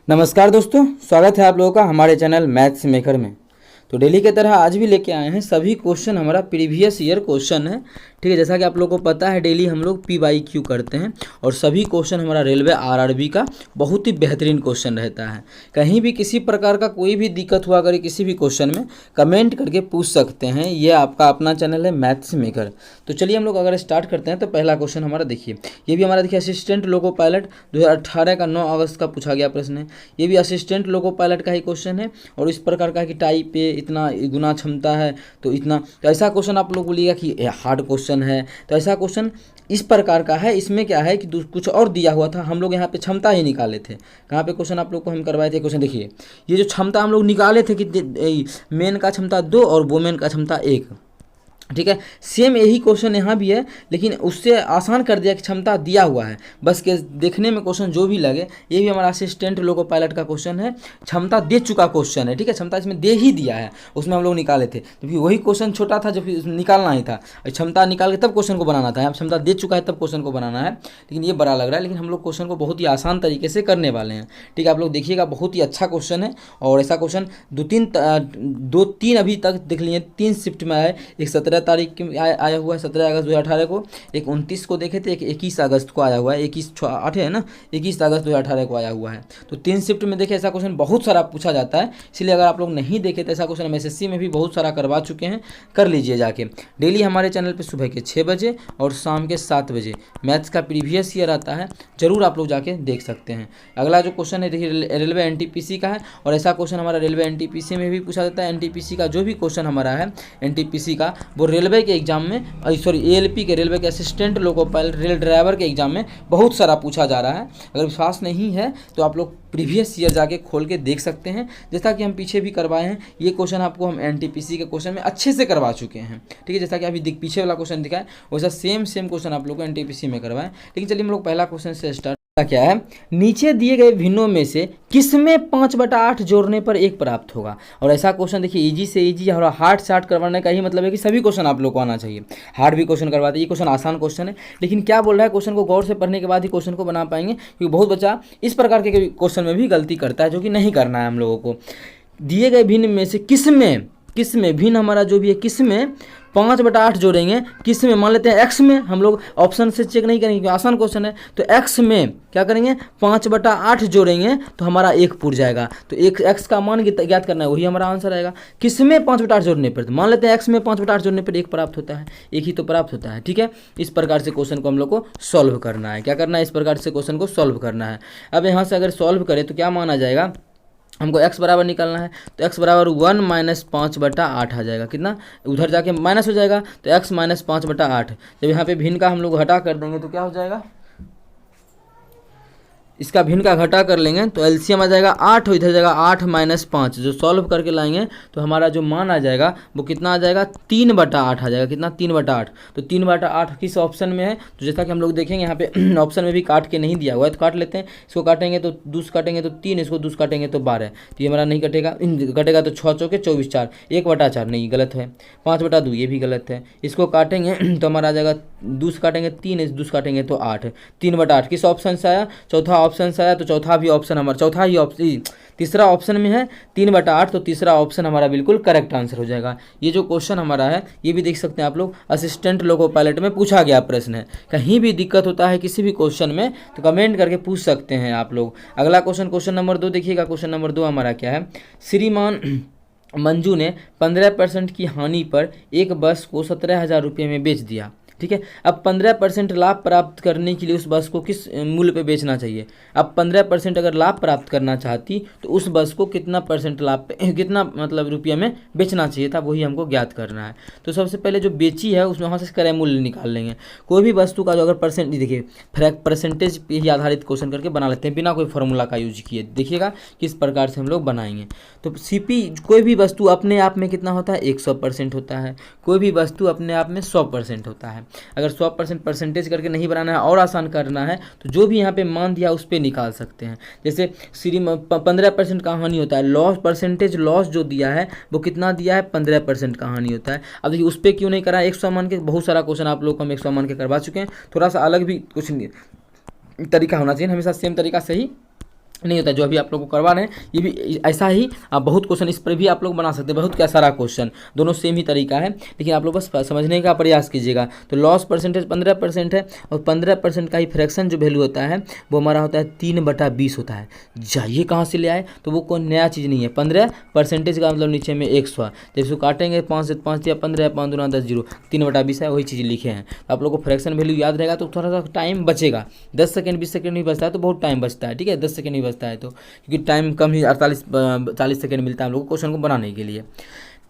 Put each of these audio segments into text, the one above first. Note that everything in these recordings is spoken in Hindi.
नमस्कार दोस्तों, स्वागत है आप लोगों का हमारे चैनल मैथ्स मेकर में। तो डेली की तरह आज भी लेके आए हैं सभी क्वेश्चन हमारा प्रीवियस ईयर क्वेश्चन है। ठीक है, जैसा कि आप लोगों को पता है डेली हम लोग PYQ करते हैं और सभी क्वेश्चन हमारा रेलवे RRB का बहुत ही बेहतरीन क्वेश्चन रहता है। कहीं भी किसी प्रकार का कोई भी दिक्कत हुआ करे किसी भी क्वेश्चन में कमेंट करके पूछ सकते हैं। ये आपका अपना चैनल है मैथ्स मेकर। तो चलिए हम लोग अगर स्टार्ट करते हैं तो पहला क्वेश्चन हमारा देखिए, ये भी हमारा देखिए असिस्टेंट लोको पायलट 2018 का 9 अगस्त का पूछा गया प्रश्न है। ये भी असिस्टेंट लोको पायलट का ही क्वेश्चन है और इस प्रकार का कि टाइप ए इतना गुना क्षमता है तो इतना, तो ऐसा क्वेश्चन आप लोग बोलिएगा कि हार्ड क्वेश्चन है। तो ऐसा क्वेश्चन इस प्रकार का है, इसमें क्या है कि कुछ और दिया हुआ था, हम लोग यहाँ पे क्षमता ही निकाले थे। कहाँ पे क्वेश्चन आप लोग को हम करवाए थे क्वेश्चन देखिए, ये जो क्षमता हम लोग निकाले थे कि मेन का क्षमता 2 और वोमेन का क्षमता 1। ठीक है, सेम यही क्वेश्चन यहाँ भी है लेकिन उससे आसान कर दिया कि क्षमता दिया हुआ है, बस के देखने में क्वेश्चन जो भी लगे। ये भी हमारा असिस्टेंट लोको पायलट का क्वेश्चन है, क्षमता दे चुका क्वेश्चन है। ठीक है, क्षमता इसमें दे ही दिया है, उसमें हम लोग निकाले थे तो फिर वही क्वेश्चन छोटा था जो फिर निकालना ही था। क्षमता निकाल के तब क्वेश्चन को बनाना था, यहाँ क्षमता दे चुका है तब क्वेश्चन को बनाना है, लेकिन ये बड़ा लग रहा है। लेकिन हम लोग क्वेश्चन को बहुत ही आसान तरीके से करने वाले हैं। ठीक है, आप लोग देखिएगा, बहुत ही अच्छा क्वेश्चन है और ऐसा क्वेश्चन दो तीन अभी तक देख लिए, 3 शिफ्ट में आए। एक 17 तारीख के आया हुआ है 17 अगस्त 2018 को, एक 29 को देखे थे, एक 21 अगस्त को आया हुआ है, 21/8 है ना, 21 अगस्त 2018 को आया हुआ है। तो 3 शिफ्ट में देखे, ऐसा क्वेश्चन बहुत सारा पूछा जाता है, इसलिए अगर आप लोग नहीं देखे तो ऐसा क्वेश्चन हम SSC में भी बहुत सारा करवा चुके हैं, कर लीजिए जाके। डेली हमारे चैनल पर सुबह के 6 बजे और शाम के 7 बजे मैथ्स का प्रीवियस ईयर आता है, जरूर आप लोग जाके देख सकते हैं। अगला जो क्वेश्चन है देखिए, रेलवे NTPC का है और ऐसा क्वेश्चन हमारा रेलवे NTPC में भी पूछा जाता है। NTPC का जो भी क्वेश्चन हमारा है NTPC का, वो रेलवे के एग्जाम में, सॉरी ALP के, रेलवे के assistant loco pilot rail driver के एग्जाम में बहुत सारा पूछा जा रहा है। अगर विश्वास नहीं है तो आप लोग प्रीवियस ईयर जाके खोल के देख सकते हैं, जैसा कि हम पीछे भी करवाए हैं। ये क्वेश्चन आपको हम NTPC के क्वेश्चन में अच्छे से करवा चुके हैं। ठीक है, जैसा कि अभी पीछे वाला क्वेश्चन दिखाए वैसा सेम क्वेश्चन आप लोग को NTPC में करवाएं। लेकिन चलिए हम लोग पहला क्वेश्चन से स्टार्ट क्या है, नीचे दिए गए भिन्नों में से किसमें 5/8 जोड़ने पर 1 प्राप्त होगा। और ऐसा क्वेश्चन देखिए, इजी से इजी और हार्ड से हार्ड करवाने का ही मतलब है कि सभी क्वेश्चन आप लोग को आना चाहिए। हार्ड भी क्वेश्चन करवाते हैं, ये क्वेश्चन आसान क्वेश्चन है, लेकिन क्या बोल रहा है क्वेश्चन को गौर से पढ़ने के बाद ही क्वेश्चन को बना पाएंगे, क्योंकि बहुत बच्चा इस प्रकार के क्वेश्चन में भी गलती करता है, जो कि नहीं करना है हम लोगों को। दिए गए भिन्न में से किसमें भिन्न हमारा जो भी है, किसमें 5/8 जोड़ेंगे, किस में, मान लेते हैं x में, हम लोग ऑप्शन से चेक नहीं करेंगे क्योंकि आसान क्वेश्चन है। तो x में क्या करेंगे, 5/8 जोड़ेंगे तो हमारा 1 पूर जाएगा। तो एक x का मान ज्ञात करना है, वही हमारा आंसर आएगा। किस में 5/8 जोड़ने पर, तो मान लेते हैं x में 5/8 जोड़ने पर 1 प्राप्त होता है, 1 ही तो प्राप्त होता है। ठीक है, इस प्रकार से क्वेश्चन को हम लोग को सॉल्व करना है। क्या करना है, इस प्रकार से क्वेश्चन को सॉल्व करना है। अब यहाँ से अगर सॉल्व करें तो क्या माना जाएगा, हमको x बराबर निकालना है, तो x बराबर 1 - 5/8 आ जाएगा। कितना, उधर जाके माइनस हो जाएगा, तो x - 5/8। जब यहाँ पे भिन्न का हम लोग घटा कर देंगे तो क्या हो जाएगा, इसका भिन्न का घटा कर लेंगे तो एलसीएम आ जाएगा 8, इधर जाएगा 8 - 5। जो सॉल्व करके लाएंगे तो हमारा जो मान आ जाएगा वो कितना आ जाएगा, 3/8 आ जाएगा। कितना, 3/8। तो 3/8 किस ऑप्शन में है, तो जैसा कि हम लोग देखेंगे यहाँ पे ऑप्शन में भी काट के नहीं दिया हुआ है, तो काट लेते हैं। इसको काटेंगे तो 2 काटेंगे तो 3, इसको 2 काटेंगे तो 12। तो ये हमारा नहीं कटेगा, कटेगा तो 6 चौके 24, 4 1/4 नहीं, गलत है। 5/2 ये भी गलत है। इसको काटेंगे तो हमारा आ जाएगा, 2 काटेंगे 3, 2 काटेंगे तो 8। 3/8 किस ऑप्शन से आया, चौथा ऑप्शन से आया, तो चौथा भी ऑप्शन हमारा, चौथा ही ऑप्शन, तीसरा ऑप्शन में है 3/8, तो तीसरा ऑप्शन हमारा बिल्कुल करेक्ट आंसर हो जाएगा। ये जो क्वेश्चन हमारा है ये भी देख सकते हैं आप लोग, असिस्टेंट लोको पायलट में पूछा गया प्रश्न है। कहीं भी दिक्कत होता है किसी भी क्वेश्चन में तो कमेंट करके पूछ सकते हैं आप लोग। अगला क्वेश्चन नंबर 2 देखिएगा। क्वेश्चन नंबर 2 हमारा क्या है, श्रीमान मंजू ने 15% की हानि पर एक बस को 17,000 रुपये में बेच दिया। ठीक है, अब 15% लाभ प्राप्त करने के लिए उस बस को किस मूल्य पे बेचना चाहिए। अब 15% अगर लाभ प्राप्त करना चाहती तो उस बस को कितना परसेंट लाभ पे, कितना मतलब रुपये में बेचना चाहिए था, वही हमको ज्ञात करना है। तो सबसे पहले जो बेची है उसमें वहाँ से क्रय मूल्य निकाल लेंगे। कोई भी वस्तु का जो अगर परसेंट, देखिए परसेंटेज पे ही आधारित क्वेश्चन करके बना लेते हैं बिना कोई फॉर्मूला का यूज किए। देखिएगा किस प्रकार से हम लोग बनाएंगे। तो CP कोई भी वस्तु अपने आप में कितना होता है, 100% होता है। कोई भी वस्तु अपने आप में 100% होता है। अगर 100% परसेंटेज करके नहीं बनाना है और आसान करना है तो जो भी यहाँ पे मान दिया उस पर निकाल सकते हैं। जैसे 15% का हानि होता है, लॉस परसेंटेज लॉस जो दिया है वो कितना दिया है, 15% का हानि होता है। अब देखिए उस पर क्यों नहीं करा, 100 मान के, बहुत सारा क्वेश्चन आप लोग को हम 100 मान के करवा चुके हैं। थोड़ा सा अलग भी कुछ तरीका होना चाहिए, हमेशा सेम तरीका से ही नहीं होता। जो अभी आप लोग को करवा रहे हैं ये भी ऐसा ही बहुत क्वेश्चन इस पर भी आप लोग बना सकते हैं, बहुत क्या सारा क्वेश्चन, दोनों सेम ही तरीका है, लेकिन आप लोग बस समझने का प्रयास कीजिएगा। तो लॉस परसेंटेज 15% है और 15% का ही फ्रैक्शन जो वैल्यू होता है वो हमारा होता है 3/20 होता है। जाइए कहाँ से ले आए, तो वो कोई नया चीज़ नहीं है। 15% का मतलब नीचे में 100, जब इसको काटेंगे 5 से 5 या 15, 5 दूना 10 जीरो, 3/20 है, वही चीज़ लिखे हैं। तो आप लोग को फ्रैक्शन वैल्यू याद रहेगा तो थोड़ा सा टाइम बचेगा, 10 सेकंड 20 सेकंड नहीं बचता है तो बहुत टाइम बचता है, ठीक है, 10 सेकंड नहीं बचता है तो, क्योंकि टाइम कम ही 40 सेकंड मिलता है हम लोग को क्वेश्चन को बनाने के लिए।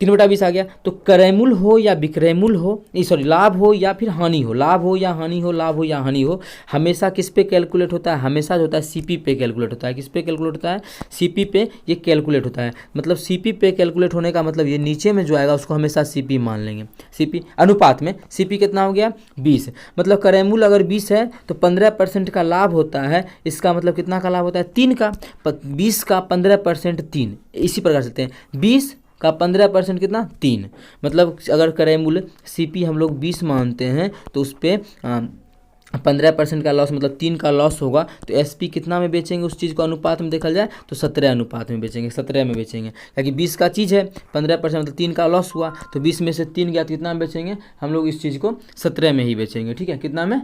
3/20 आ गया। तो क्रयमूल हो या विक्रयमूल हो, सॉरी लाभ हो या फिर हानि हो, लाभ हो या हानि हो, लाभ हो या हानि हो, हमेशा किस पे कैलकुलेट होता है, हमेशा जो होता है सीपी पे कैलकुलेट होता है। किस पे कैलकुलेट होता है, सीपी पे ये कैलकुलेट होता है। मतलब सीपी पे कैलकुलेट होने का मतलब ये नीचे में जो आएगा उसको हमेशा सीपी मान लेंगे। सीपी अनुपात में सीपी कितना हो गया 20, मतलब क्रयमूल अगर 20 है तो 15% का लाभ होता है, इसका मतलब कितना का लाभ होता है 3 का, 20 का 15% 3, इसी प्रकार से हैं 20 का 15% कितना 3, मतलब अगर क्रयमूल्य सीपी हम लोग 20 मानते हैं तो उस पर 15% का लॉस मतलब 3 का लॉस होगा, तो एसपी कितना में बेचेंगे उस चीज़ को अनुपात में देखा जाए तो 17 अनुपात में बेचेंगे, 17 में बेचेंगे, क्योंकि 20 का चीज़ है, 15% मतलब 3 का लॉस हुआ, तो 20 में से 3 गया तो कितना में बेचेंगे हम लोग इस चीज़ को 17 में ही बेचेंगे, ठीक है, कितना में,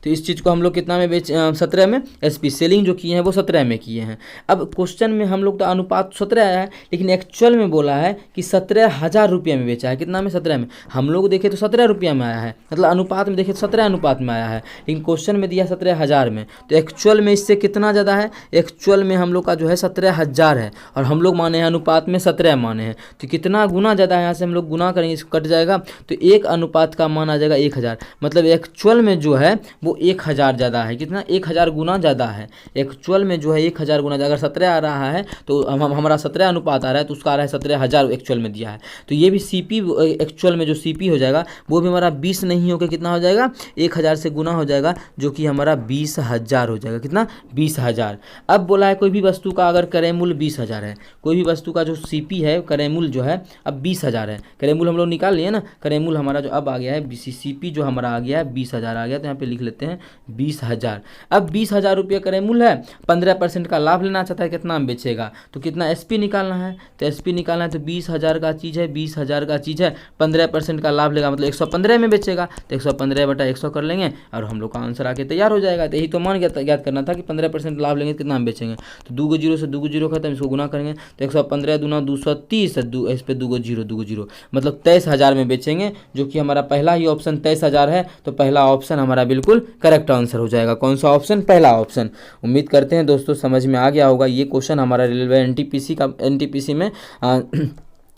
तो इस चीज़ को हम लोग कितना में बेच 17 में, एसपी सेलिंग जो किए हैं वो 17 में किए हैं। अब क्वेश्चन में हम लोग तो अनुपात 17 आया है, लेकिन एक्चुअल में बोला है कि 17,000 रुपये में बेचा है, कितना में 17 में, हम लोग देखे तो 17 रुपया में आया है, मतलब अनुपात में देखे तो 17 अनुपात में आया है, लेकिन क्वेश्चन में दिया 17,000 में, तो एक्चुअल में इससे कितना ज़्यादा है, एक्चुअल में हम लोग का जो है 17,000 है और हम लोग माने हैं अनुपात में 17 माने हैं, तो कितना गुना ज़्यादा है, यहाँ से हम लोग गुना करेंगे इसको कट जाएगा तो 1 अनुपात का मान आ जाएगा 1000, मतलब एक्चुअल में जो है वो 1000 ज़्यादा है, कितना 1000 गुना ज़्यादा है, एक्चुअल में जो है 1000 गुना, अगर 17 आ रहा है तो हमारा 17 अनुपात आ रहा है तो उसका आ रहा है 17,000 एक्चुअल में दिया है, तो ये भी सीपी एक्चुअल में जो सीपी हो जाएगा वो भी हमारा 20 नहीं होकर कितना हो जाएगा 1000 से गुना हो जाएगा, जो कि हमारा 20,000 हो जाएगा, कितना 20,000। अब बोला है कोई भी वस्तु का अगर क्रय मूल्य 20,000 है, कोई भी वस्तु का जो सीपी है क्रय मूल्य जो है अब 20,000 है, क्रय मूल्य हम लोग निकाल लिए ना, क्रय मूल्य हमारा जो अब आ गया है सीपी जो हमारा आ गया है 20,000 आ गया, तो यहाँ पे लिख लेते हैं 20,000। अब 20,000 रुपये क्रय मूल्य है, 15% का लाभ लेना चाहता है, कितना में बेचेगा, तो कितना एसपी निकालना है, तो एसपी निकालना है तो 20,000 का चीज़ है, 20,000 का चीज़ है, 15% का लाभ लेगा मतलब 115 में बेचेगा, तो 115/100 कर लेंगे और हम लोग का आंसर आके तैयार हो जाएगा। तो यही तो मान ज्ञात करना था कि 15% लाभ लेंगे कितना में बेचेंगे, तो 2 जीरो से 2 जीरो खत्म, इसको गुना करेंगे तो 115 दूना 230, इस पे 2 जीरो मतलब 23,000 में बेचेंगे, जो कि हमारा पहला ही ऑप्शन 23,000 है, तो पहला ऑप्शन हमारा बिल्कुल करेक्ट आंसर हो जाएगा। कौन सा ऑप्शन, पहला ऑप्शन। उम्मीद करते हैं दोस्तों समझ में आ गया होगा। ये क्वेश्चन हमारा रेलवे एनटीपीसी में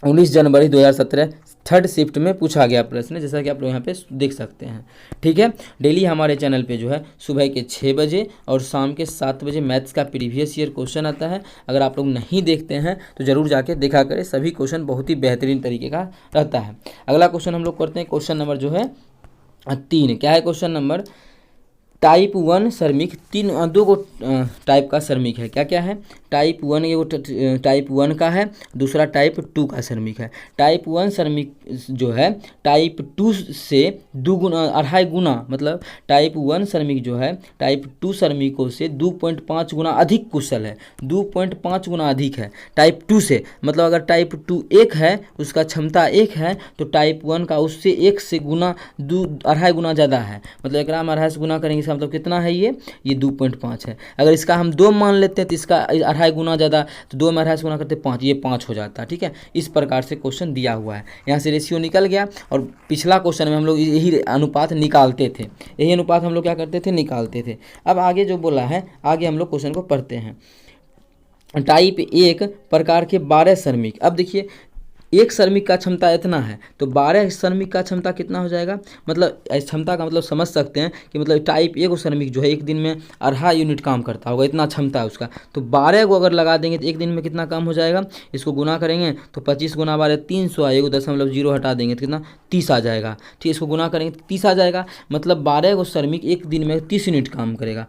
19 जनवरी 2017 थर्ड शिफ्ट में पूछा गया प्रश्न है, जैसा कि आप लोग यहाँ पे देख सकते हैं, ठीक है। डेली हमारे चैनल पे जो है सुबह के 6 बजे और शाम के 7 बजे मैथ्स का प्रीवियस ईयर क्वेश्चन आता है। अगर आप लोग नहीं देखते हैं तो ज़रूर जाके देखा करें, सभी क्वेश्चन बहुत ही बेहतरीन तरीके का रहता है। अगला क्वेश्चन हम लोग करते हैं, क्वेश्चन नंबर जो है 3। क्या है क्वेश्चन नंबर, टाइप 1 श्रमिक, दो गो टाइप का श्रमिक है, क्या क्या है, टाइप 1 ये वो टाइप 1 का है, दूसरा टाइप 2 का श्रमिक है। टाइप 1 श्रमिक जो है टाइप 2 से 2.5 गुना, मतलब टाइप 1 श्रमिक जो है टाइप 2 श्रमिकों से 2.5 गुना अधिक कुशल है, 2.5 गुना अधिक है टाइप 2 से, मतलब अगर टाइप 2 1 है, उसका क्षमता 1 है, तो टाइप 1 का उससे 1 से गुना 2.5 गुना ज़्यादा है, मतलब एक में 2.5 से गुना करेंगे, मतलब कितना है ये 2.5 है। अगर इसका हम 2 मान लेते हैं तो इसका 2.5 गुना ज़्यादा, तो 2 में 2.5 से गुना करते 5, ये 5 हो जाता है, ठीक है। इस प्रकार से क्वेश्चन दिया हुआ है, यहाँ से रेशियो निकल गया। और पिछला क्वेश्चन में हम लोग यही अनुपात निकालते थे, यही अनुपात हम लोग क्या करते थे, निकालते थे। अब आगे जो बोला है, आगे हम लोग क्वेश्चन को पढ़ते हैं। टाइप 1 प्रकार के 12 श्रमिक, अब देखिए एक श्रमिक का क्षमता इतना है, तो 12 श्रमिक का क्षमता कितना हो जाएगा, मतलब क्षमता का मतलब समझ सकते हैं कि मतलब टाइप 1 श्रमिक जो है एक दिन में 2.5 यूनिट काम करता होगा, इतना क्षमता है उसका, तो 12 को अगर लगा देंगे तो एक दिन में कितना काम हो जाएगा, इसको गुना करेंगे तो 25 गुना 12 300 आएगा, 0.0 हटा देंगे तो कितना 30 आ जाएगा, ठीक, इसको गुना करेंगे तो 30 आ जाएगा, मतलब 12 को श्रमिक एक दिन में 30 यूनिट काम करेगा।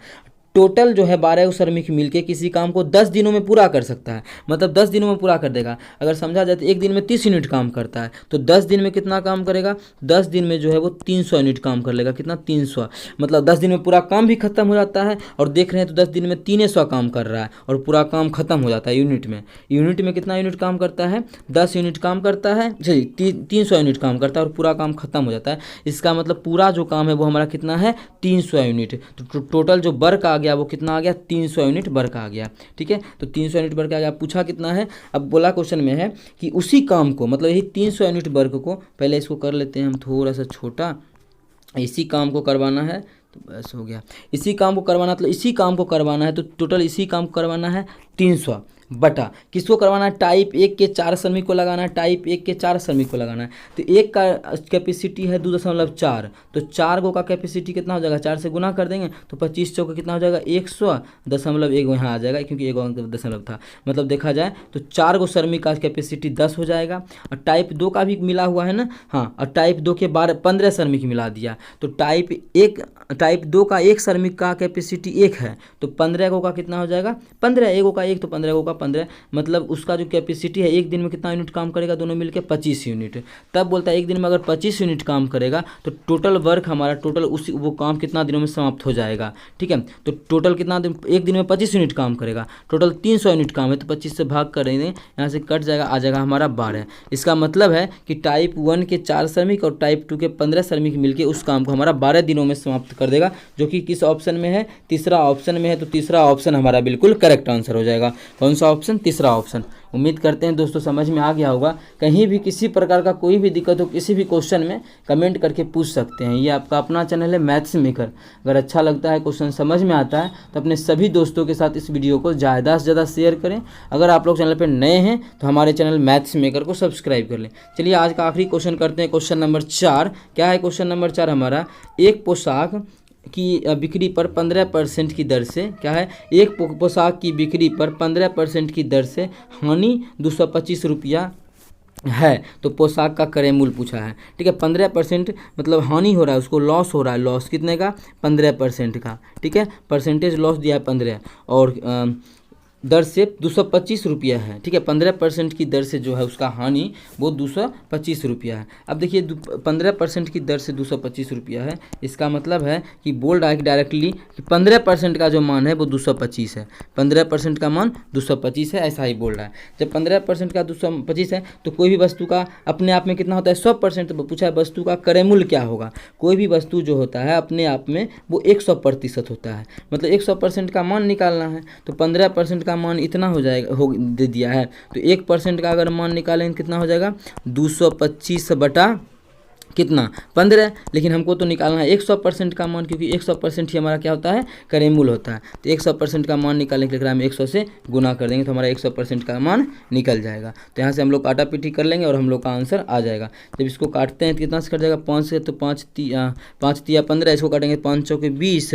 टोटल जो है 12 श्रमिक मिलके किसी काम को 10 दिनों में पूरा कर सकता है, मतलब 10 दिनों में पूरा कर देगा। अगर समझा जाए तो एक दिन में 30 यूनिट काम करता है, तो 10 दिन में कितना काम करेगा, 10 दिन में जो है वो 300 यूनिट काम कर लेगा। कितना, 300, मतलब 10 दिन में पूरा काम भी खत्म हो जाता है। और देख रहे हैं तो 10 दिन में 300 काम कर रहा है और पूरा काम खत्म हो जाता है यूनिट में। यूनिट में कितना यूनिट काम करता है, 10 यूनिट काम करता है, 300 यूनिट काम करता है और पूरा काम खत्म हो जाता है। इसका मतलब पूरा जो काम है वो हमारा कितना है, 300 यूनिट। तो टोटल जो वर्क आ गया वो कितना आ गया, 300 यूनिट वर्क आ गया। ठीक है, तो 300 यूनिट वर्क आ गया। पूछा कितना है, अब बोला क्वेश्चन में है कि उसी काम को, मतलब यही 300 यूनिट वर्क को, पहले इसको कर लेते हैं हम थोड़ा सा छोटा, इसी काम को करवाना है तो बस हो गया। इसी काम को करवाना, मतलब इसी काम को करवाना है तो टोटल इसी काम को करवाना है 300 बटा किसको करवाना है, टाइप 1 के 4 श्रमिक को लगाना है, टाइप 1 के 4 श्रमिक को लगाना है। तो एक का कैपेसिटी है 2.4, तो 4 गो का कैपेसिटी कितना हो जाएगा, 4 से गुना कर देंगे तो 25 चौका कितना हो जाएगा, 100.1 यहाँ आ जाएगा क्योंकि एक दशमलव था। मतलब देखा जाए तो 4 गो श्रमिक का कैपेसिटी 10 हो जाएगा। और टाइप 2 का भी मिला हुआ है ना, हाँ, और टाइप 2 के 15 श्रमिक मिला दिया। तो टाइप 2 का एक श्रमिक का कैपेसिटी 1 है, तो 15 गो का कितना हो जाएगा, 15, एक गो का 1 तो 15 गो का 15, मतलब उसका जो कैपेसिटी है एक दिन में कितना यूनिट काम करेगा, दोनों मिलके 25 यूनिट। तब बोलता है एक दिन में अगर 25 यूनिट काम करेगा तो टोटल वर्क हमारा, टोटल उसी वो काम कितना दिनों में समाप्त हो जाएगा। ठीक है, तो टोटल कितना दिन, एक दिन में 25 यूनिट काम करेगा, टोटल 300 यूनिट काम है तो 25 से भाग करेंगे, यहाँ से कट जाएगा, आ जाएगा हमारा 12। इसका मतलब है कि टाइप 1 के 4 श्रमिक और टाइप 2 के 15 श्रमिक मिलके उस काम को हमारा 12 दिनों में समाप्त कर देगा, जो कि किस ऑप्शन में है, तीसरा ऑप्शन में है। तो तीसरा ऑप्शन हमारा बिल्कुल करेक्ट आंसर हो जाएगा। कौन सा ऑप्शन, तीसरा ऑप्शन। उम्मीद करते हैं दोस्तों समझ में आ गया होगा। कहीं भी किसी प्रकार का कोई भी दिक्कत हो किसी भी क्वेश्चन में कमेंट करके पूछ सकते हैं। ये आपका अपना चैनल है मैथ्स मेकर। अगर अच्छा लगता है, क्वेश्चन समझ में आता है तो अपने सभी दोस्तों के साथ इस वीडियो को ज़्यादा से ज़्यादा शेयर करें। अगर आप लोग चैनल पर नए हैं तो हमारे चैनल मैथ्स मेकर को सब्सक्राइब कर लें। चलिए आज का आखिरी क्वेश्चन करते हैं, क्वेश्चन नंबर 4। क्या है क्वेश्चन नंबर 4 हमारा, एक पोशाक की बिक्री पर 15% की दर से, क्या है, एक पोशाक की बिक्री पर 15% की दर से हानि 225 रुपया है, तो पोशाक का क्रय मूल्य पूछा है। ठीक है, 15% मतलब हानि हो रहा है, उसको लॉस हो रहा है। लॉस कितने का, 15% का। ठीक है, परसेंटेज लॉस दिया है 15 और दर से 225 रुपया है। ठीक है, 15% की दर से जो है उसका हानि वो 225 रुपया है। अब देखिए 15% की दर से 225 रुपया है, इसका मतलब है कि बोल रहा है कि डायरेक्टली कि 15% का जो मान है वो 225 है, 15% का मान 225 है, ऐसा ही बोल रहा है। जब 15% का 225 है तो कोई भी वस्तु का अपने आप में कितना होता है, 100%। तो पूछा है वस्तु का क्रय मूल्य क्या होगा। कोई भी वस्तु जो होता है अपने आप में वो 100% होता है, मतलब 100% का मान निकालना है। तो 15% का मान इतना हो जाएगा, हो दे दिया है, तो 1% का अगर मान निकालेंगे कितना हो जाएगा, 225 बटा कितना, 15। लेकिन हमको तो निकालना है 100% का मान, क्योंकि 100% ही हमारा क्या होता है, क्रय मूल्य होता है। तो 100% का मान निकालने के लिए हम 100 से गुना कर देंगे तो हमारा 100% का मान निकल जाएगा। तो यहाँ से हम लोग काटा पीटी कर लेंगे और हम लोग का आंसर आ जाएगा। जब इसको काटते हैं तो कितना से कट जाएगा, 5 से, तो 5 तिया 15, इसको काटेंगे 5 चौके 20,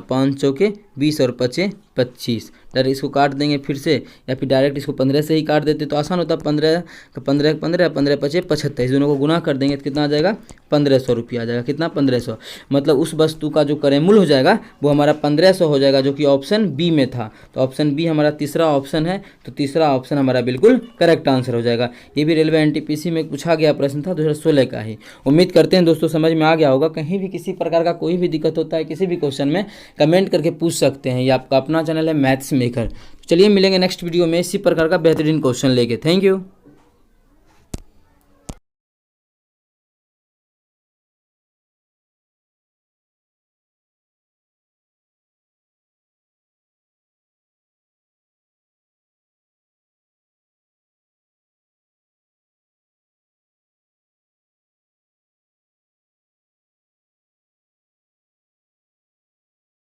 5 चौके 20 और 5 25। डायरेक्ट इसको काट देंगे फिर से, या फिर डायरेक्ट इसको 15 से ही काट देते तो आसान होता। 15 15 15 15 5 75, इस दोनों को गुना कर देंगे तो कितना आ जाएगा, 1500 रुपया आ जाएगा। कितना, 1500। मतलब उस वस्तु का जो क्रय मूल्य हो जाएगा वो हमारा 1500 हो जाएगा, जो कि ऑप्शन बी में था। तो ऑप्शन बी हमारा तीसरा ऑप्शन है, तो तीसरा ऑप्शन हमारा बिल्कुल करेक्ट आंसर हो जाएगा। ये भी रेलवे एनटीपीसी में पूछा गया प्रश्न था 2016 का ही। उम्मीद करते हैं दोस्तों समझ में आ गया होगा। कहीं भी किसी प्रकार का कोई भी दिक्कत होता है किसी भी क्वेश्चन में कमेंट करके पूछ सकते हैं। ये आपका अपना चैनल है मैथ्स मेकर। चलिए मिलेंगे नेक्स्ट वीडियो में इसी प्रकार का बेहतरीन क्वेश्चन लेके। Thank you.